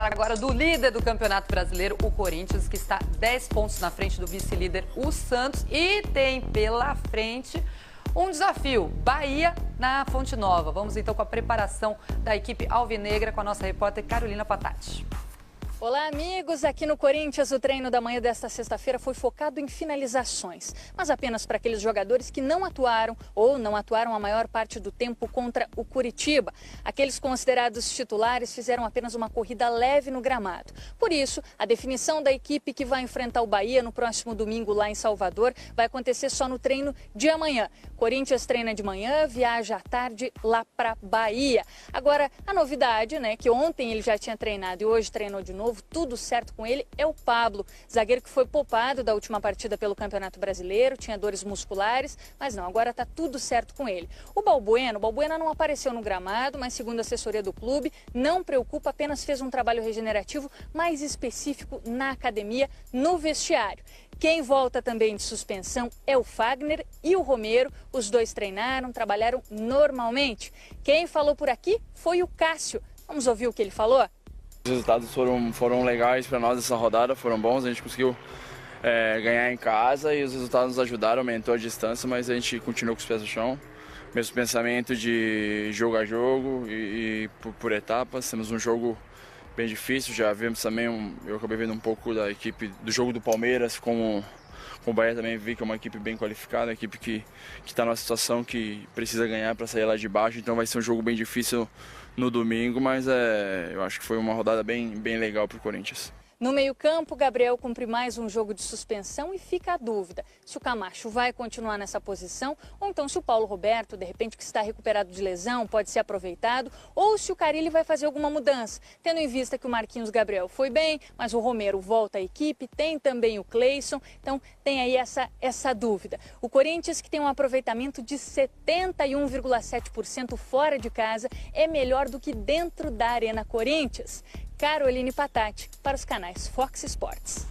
Agora do líder do Campeonato Brasileiro, o Corinthians, que está 10 pontos na frente do vice-líder, o Santos, e tem pela frente um desafio, Bahia na Fonte Nova. Vamos então com a preparação da equipe alvinegra com a nossa repórter Carolina Patati. Olá, amigos! Aqui no Corinthians, o treino da manhã desta sexta-feira foi focado em finalizações, mas apenas para aqueles jogadores que não atuaram ou não atuaram a maior parte do tempo contra o Curitiba. Aqueles considerados titulares fizeram apenas uma corrida leve no gramado. Por isso, a definição da equipe que vai enfrentar o Bahia no próximo domingo lá em Salvador vai acontecer só no treino de amanhã. Corinthians treina de manhã, viaja à tarde lá para Bahia. Agora, a novidade, que ontem ele já tinha treinado e hoje treinou de novo, tudo certo com ele, é o Pablo, zagueiro que foi poupado da última partida pelo Campeonato Brasileiro, tinha dores musculares, mas não, agora está tudo certo com ele. O Balbuena não apareceu no gramado, mas segundo a assessoria do clube, não preocupa, apenas fez um trabalho regenerativo mais específico na academia, no vestiário. Quem volta também de suspensão é o Fagner e o Romero, os dois treinaram, trabalharam normalmente. Quem falou por aqui foi o Cássio. Vamos ouvir o que ele falou? Os resultados foram legais para nós essa rodada, foram bons, a gente conseguiu ganhar em casa e os resultados nos ajudaram, aumentou a distância, mas a gente continuou com os pés no chão. Mesmo pensamento de jogo a jogo e por etapas, temos um jogo bem difícil, já vimos também, eu acabei vendo um pouco da equipe, do jogo do Palmeiras, com o Bahia também vi que é uma equipe bem qualificada, uma equipe que está numa situação que precisa ganhar para sair lá de baixo, então vai ser um jogo bem difícil no domingo, mas eu acho que foi uma rodada bem legal para o Corinthians. No meio-campo, Gabriel cumpre mais um jogo de suspensão e fica a dúvida se o Camacho vai continuar nessa posição ou então se o Paulo Roberto, de repente que está recuperado de lesão, pode ser aproveitado ou se o Carille vai fazer alguma mudança, tendo em vista que o Marquinhos Gabriel foi bem, mas o Romero volta à equipe, tem também o Cleison, então tem aí essa dúvida. O Corinthians, que tem um aproveitamento de 71,7% fora de casa, é melhor do que dentro da Arena Corinthians. Caroline Patati, para os canais Fox Sports.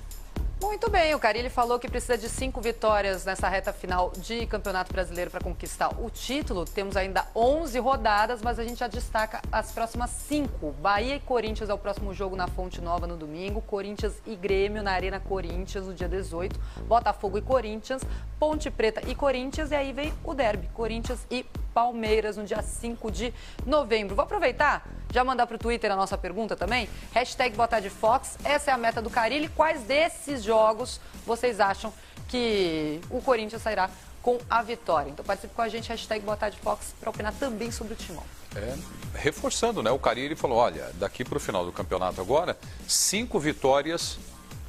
Muito bem, o Carille falou que precisa de 5 vitórias nessa reta final de Campeonato Brasileiro para conquistar o título. Temos ainda 11 rodadas, mas a gente já destaca as próximas 5. Bahia e Corinthians é o próximo jogo na Fonte Nova no domingo. Corinthians e Grêmio na Arena Corinthians no dia 18. Botafogo e Corinthians, Ponte Preta e Corinthians. E aí vem o derby, Corinthians e Palmeiras no dia 5 de novembro. Vou aproveitar, já mandar para o Twitter a nossa pergunta também. #BotadeFox, essa é a meta do Carille. Quais desses jogos vocês acham que o Corinthians sairá com a vitória? Então participe com a gente, #BotadeFox, para opinar também sobre o timão. Reforçando, o Carille falou, olha, daqui para o final do campeonato agora, 5 vitórias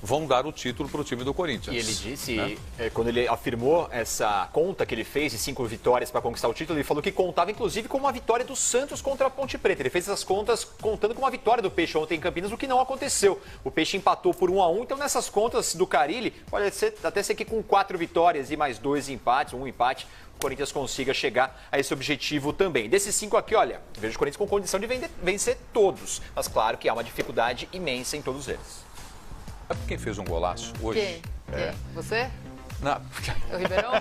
vão dar o título para o time do Corinthians. E ele disse, quando ele afirmou essa conta que ele fez de 5 vitórias para conquistar o título, ele falou que contava inclusive com uma vitória do Santos contra a Ponte Preta. Ele fez essas contas contando com uma vitória do Peixe ontem em Campinas, o que não aconteceu. O Peixe empatou por 1-1, então nessas contas do Carille, pode até ser que com 4 vitórias e mais 2 empates, um empate, o Corinthians consiga chegar a esse objetivo também. Desses 5 aqui, olha, vejo o Corinthians com condição de vencer todos, mas claro que há uma dificuldade imensa em todos eles. Sabe quem fez um golaço hoje? Quem? Você? Não. O Ribeirão?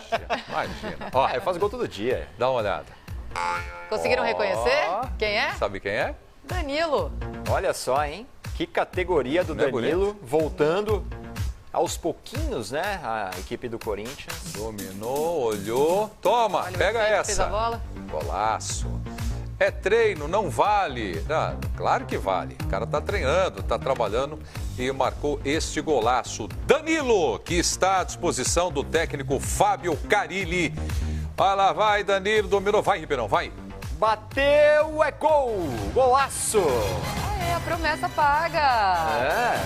Imagina. Eu faço gol todo dia. Dá uma olhada. Conseguiram reconhecer? Quem é? Sabe quem é? Danilo. Olha só, hein? Que categoria do Danilo, voltando aos pouquinhos, a equipe do Corinthians. Dominou, olhou. Toma, Olha, pega essa. Fez a bola. Golaço. É treino, não vale. Claro que vale. O cara tá treinando, tá trabalhando e marcou este golaço. Danilo, que está à disposição do técnico Fábio Carille. Olha lá, vai Danilo, dominou. Vai, Ribeirão, vai. Bateu, é gol! Golaço! A promessa paga.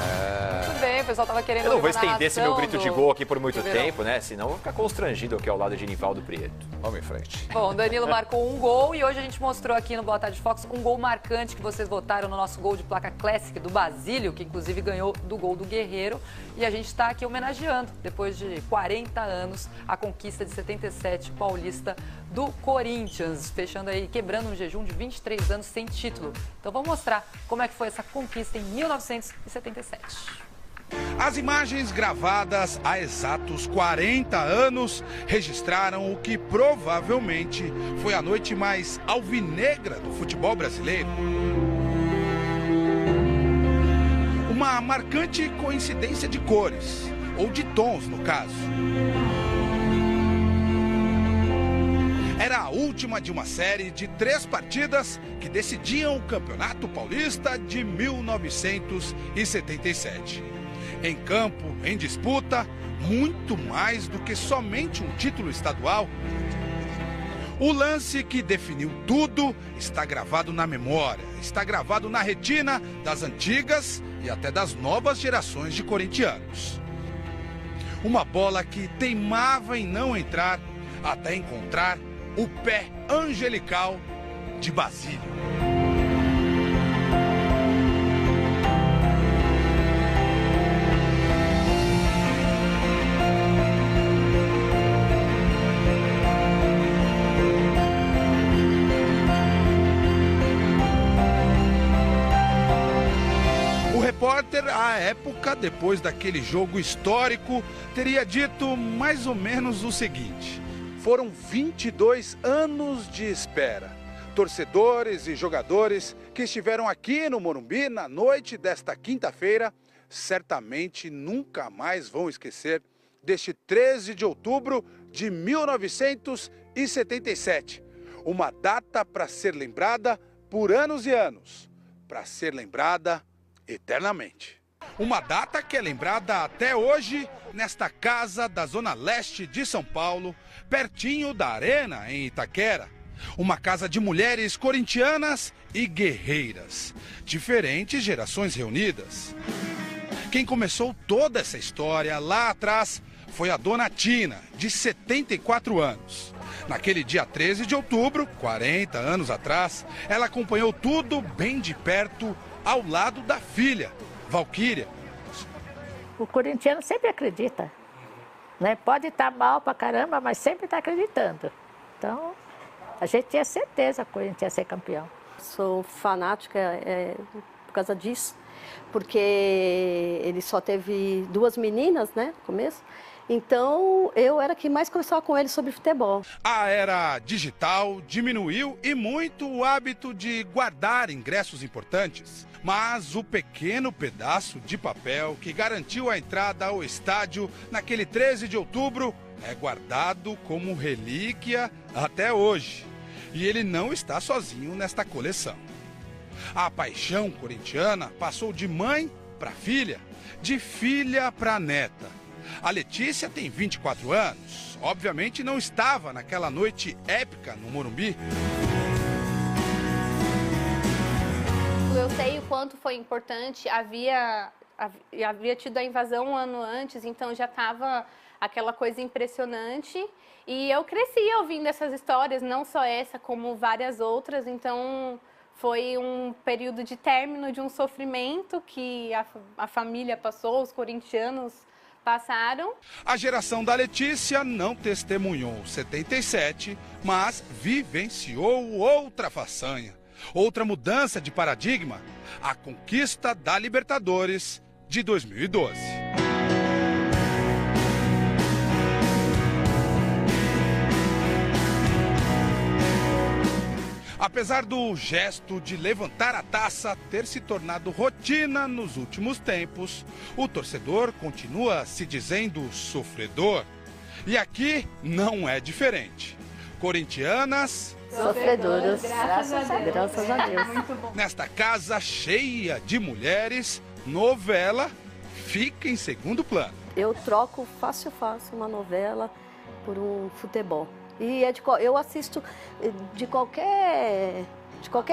Tudo bem, o pessoal tava querendo. Eu não vou estender esse meu grito de gol aqui por muito Ribeirão. tempo, Senão eu vou ficar constrangido aqui ao lado de Nivaldo Prieto. Vamos em frente. Bom, Danilo marcou um gol e hoje a gente mostrou aqui no Boa Tarde Fox um gol marcante que vocês votaram no nosso gol de placa Classic do Basílio, que inclusive ganhou do gol do Guerreiro. E a gente está aqui homenageando, depois de 40 anos, a conquista de 77 paulista do Corinthians, fechando aí, quebrando um jejum de 23 anos sem título. Então vamos mostrar como é que foi essa conquista em 1977. As imagens gravadas há exatos 40 anos registraram o que provavelmente foi a noite mais alvinegra do futebol brasileiro. uma marcante coincidência de cores, ou de tons no caso. Era a última de uma série de 3 partidas que decidiam o Campeonato Paulista de 1977. Em campo, em disputa, muito mais do que somente um título estadual. O lance que definiu tudo está gravado na memória, está gravado na retina das antigas e até das novas gerações de corintianos. Uma bola que teimava em não entrar até encontrar o pé angelical de Basílio. O repórter, à época, depois daquele jogo histórico, teria dito mais ou menos o seguinte: foram 22 anos de espera. Torcedores e jogadores que estiveram aqui no Morumbi na noite desta quinta-feira certamente nunca mais vão esquecer deste 13 de outubro de 1977. Uma data para ser lembrada por anos e anos, para ser lembrada eternamente. Uma data que é lembrada até hoje nesta casa da Zona Leste de São Paulo, pertinho da Arena, em Itaquera. Uma casa de mulheres corintianas e guerreiras. Diferentes gerações reunidas. Quem começou toda essa história lá atrás foi a dona Tina, de 74 anos. Naquele dia 13 de outubro, 40 anos atrás, ela acompanhou tudo bem de perto, ao lado da filha, Valquíria. O corintiano sempre acredita, né? Pode estar mal pra caramba, mas sempre está acreditando. Então, a gente tinha certeza que o Corinthians ia ser campeão. Sou fanática por causa disso, porque ele só teve 2 meninas, né, no começo. Então, eu era quem mais conversava com ele sobre futebol. A era digital diminuiu e muito o hábito de guardar ingressos importantes. Mas o pequeno pedaço de papel que garantiu a entrada ao estádio naquele 13 de outubro é guardado como relíquia até hoje. E ele não está sozinho nesta coleção. A paixão corintiana passou de mãe para filha, de filha para neta. A Letícia tem 24 anos. Obviamente não estava naquela noite épica no Morumbi. Eu sei o quanto foi importante. Havia tido a invasão um ano antes, então já estava aquela coisa impressionante. E eu cresci ouvindo essas histórias, não só essa, como várias outras. Então foi um período de término de um sofrimento que a família passou, os corintianos passaram. A geração da Letícia não testemunhou 77, mas vivenciou outra façanha, outra mudança de paradigma, a conquista da Libertadores de 2012. Apesar do gesto de levantar a taça ter se tornado rotina nos últimos tempos, o torcedor continua se dizendo sofredor. E aqui não é diferente. Corintianas... sofredoras, graças a Deus. Muito bom. Nesta casa cheia de mulheres, novela fica em segundo plano. Eu troco fácil uma novela por um futebol. E eu assisto de qualquer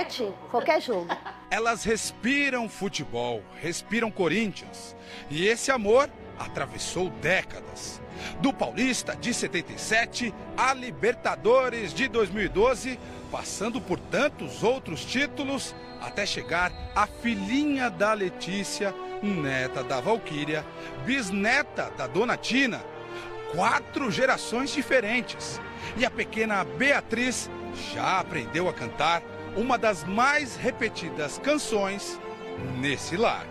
time, qualquer jogo. Elas respiram futebol, respiram Corinthians. E esse amor atravessou décadas. Do Paulista de 77 à Libertadores de 2012, passando por tantos outros títulos, até chegar à filhinha da Letícia, neta da Valquíria, bisneta da dona Tina. 4 gerações diferentes. E a pequena Beatriz já aprendeu a cantar uma das mais repetidas canções nesse lar.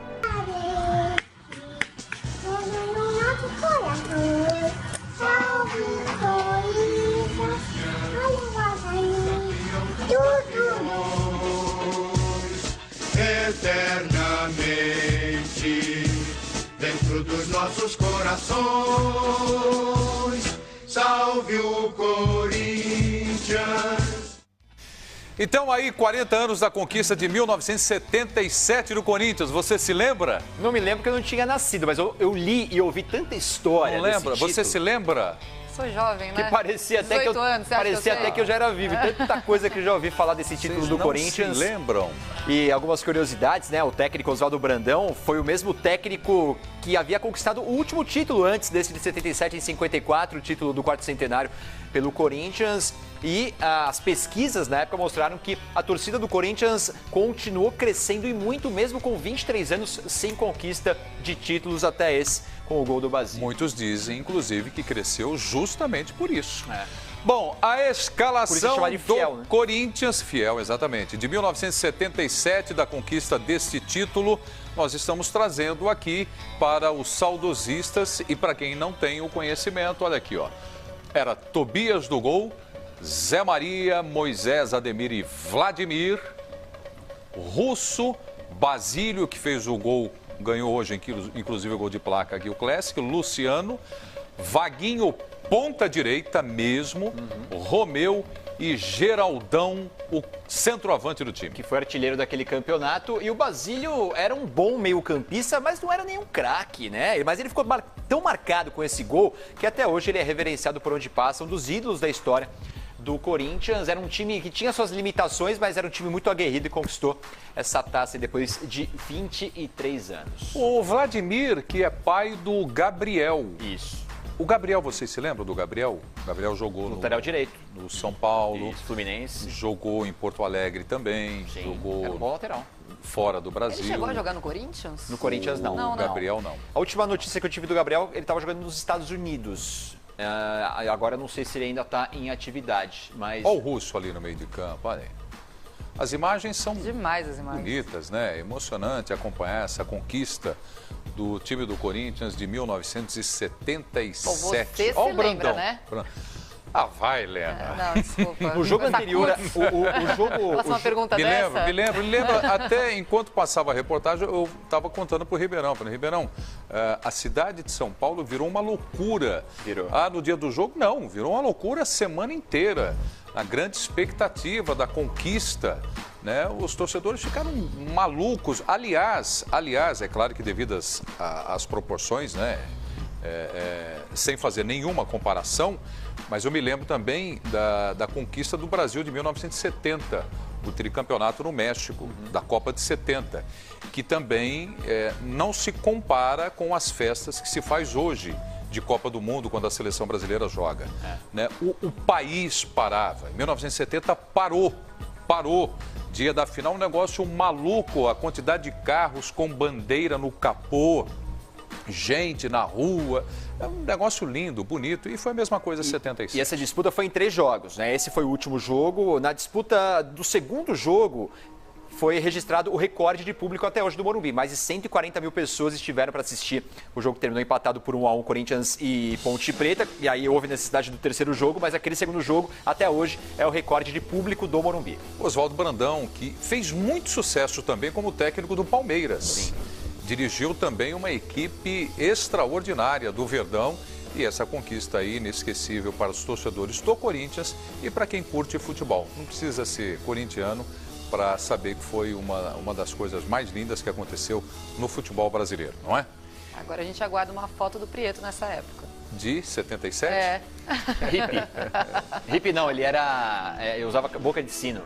Eternamente dentro dos nossos corações. Salve o Corinthians. Então aí, 40 anos da conquista de 1977 do Corinthians, você se lembra? Não me lembro porque eu não tinha nascido, mas eu li e ouvi tanta história. Não lembra? Você se lembra? Sou jovem, né? Que parecia até que eu, anos, parecia até que eu já era vivo. Tanta coisa que eu já ouvi falar desse título Vocês do não Corinthians. se lembram? E algumas curiosidades, né? O técnico Oswaldo Brandão foi o mesmo técnico que havia conquistado o último título antes desse de 77 em 54, o título do quarto centenário pelo Corinthians. E as pesquisas na época mostraram que a torcida do Corinthians continuou crescendo e muito, mesmo com 23 anos sem conquista de títulos até esse, com o gol do Basílio. Muitos dizem, inclusive, que cresceu justamente por isso. Bom, a escalação de fiel, do né? Corinthians, fiel, exatamente, de 1977, da conquista deste título, nós estamos trazendo aqui para os saudosistas e para quem não tem o conhecimento, olha aqui, ó. Era Tobias do gol, Zé Maria, Moisés, Ademir e Vladimir, Russo, Basílio, que fez o gol, ganhou hoje, inclusive o gol de placa aqui, o Classic, Luciano, Vaguinho, ponta direita mesmo, Romeu e Geraldão, o centroavante do time. Que foi artilheiro daquele campeonato. E o Basílio era um bom meio-campista, mas não era nenhum craque, né? Mas ele ficou tão marcado com esse gol que até hoje ele é reverenciado por onde passa, um dos ídolos da história do Corinthians. Era um time que tinha suas limitações, mas era um time muito aguerrido e conquistou essa taça depois de 23 anos. O Vladimir, que é pai do Gabriel. Isso. O Gabriel, vocês se lembram do Gabriel? O Gabriel jogou no lateral direito, no São Paulo. Isso, Fluminense. Jogou em Porto Alegre também. Sim, jogou era um bom lateral. Fora do Brasil. Ele chegou a jogar no Corinthians? No Corinthians, não. O Gabriel, não. A última notícia que eu tive do Gabriel, ele estava jogando nos Estados Unidos. Agora não sei se ele ainda está em atividade, mas... Olha o Russo ali no meio de campo, olha aí. As imagens são demais, as imagens. Bonitas, né? Emocionante acompanhar essa conquista do time do Corinthians de 1977. Bom, você se lembra, né? Ah, vai, Lena. Não, desculpa. No jogo anterior, o jogo... Faça uma pergunta dessa? Me lembro. Até enquanto passava a reportagem, eu estava contando para o Ribeirão. Falei, Ribeirão, a cidade de São Paulo virou uma loucura. Virou. No dia do jogo, não. Virou uma loucura a semana inteira. A grande expectativa da conquista, né? Os torcedores ficaram malucos. Aliás, é claro que devido às proporções, né? Sem fazer nenhuma comparação, mas eu me lembro também da conquista do Brasil de 1970, o tricampeonato no México, da Copa de 70, que também não se compara com as festas que se faz hoje de Copa do Mundo, quando a seleção brasileira joga. Né? O país parava. Em 1970 parou. Dia da final, um negócio maluco, a quantidade de carros com bandeira no capô, gente na rua, é um negócio lindo, bonito, e foi a mesma coisa em 76. E essa disputa foi em 3 jogos, né? Esse foi o último jogo. Na disputa do segundo jogo, foi registrado o recorde de público até hoje do Morumbi. Mais de 140 mil pessoas estiveram para assistir. O jogo terminou empatado por 1-1, Corinthians e Ponte Preta. E aí houve necessidade do terceiro jogo, mas aquele segundo jogo, até hoje, é o recorde de público do Morumbi. Oswaldo Brandão, que fez muito sucesso também como técnico do Palmeiras. Sim. Dirigiu também uma equipe extraordinária do Verdão. E essa conquista aí inesquecível para os torcedores do Corinthians e para quem curte futebol. Não precisa ser corintiano para saber que foi uma das coisas mais lindas que aconteceu no futebol brasileiro, não é? Agora a gente aguarda uma foto do Prieto nessa época. De 77? Hippie não, ele era... eu usava boca de sino.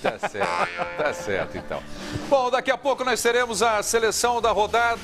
Tá certo então. Bom, daqui a pouco nós teremos a seleção da rodada.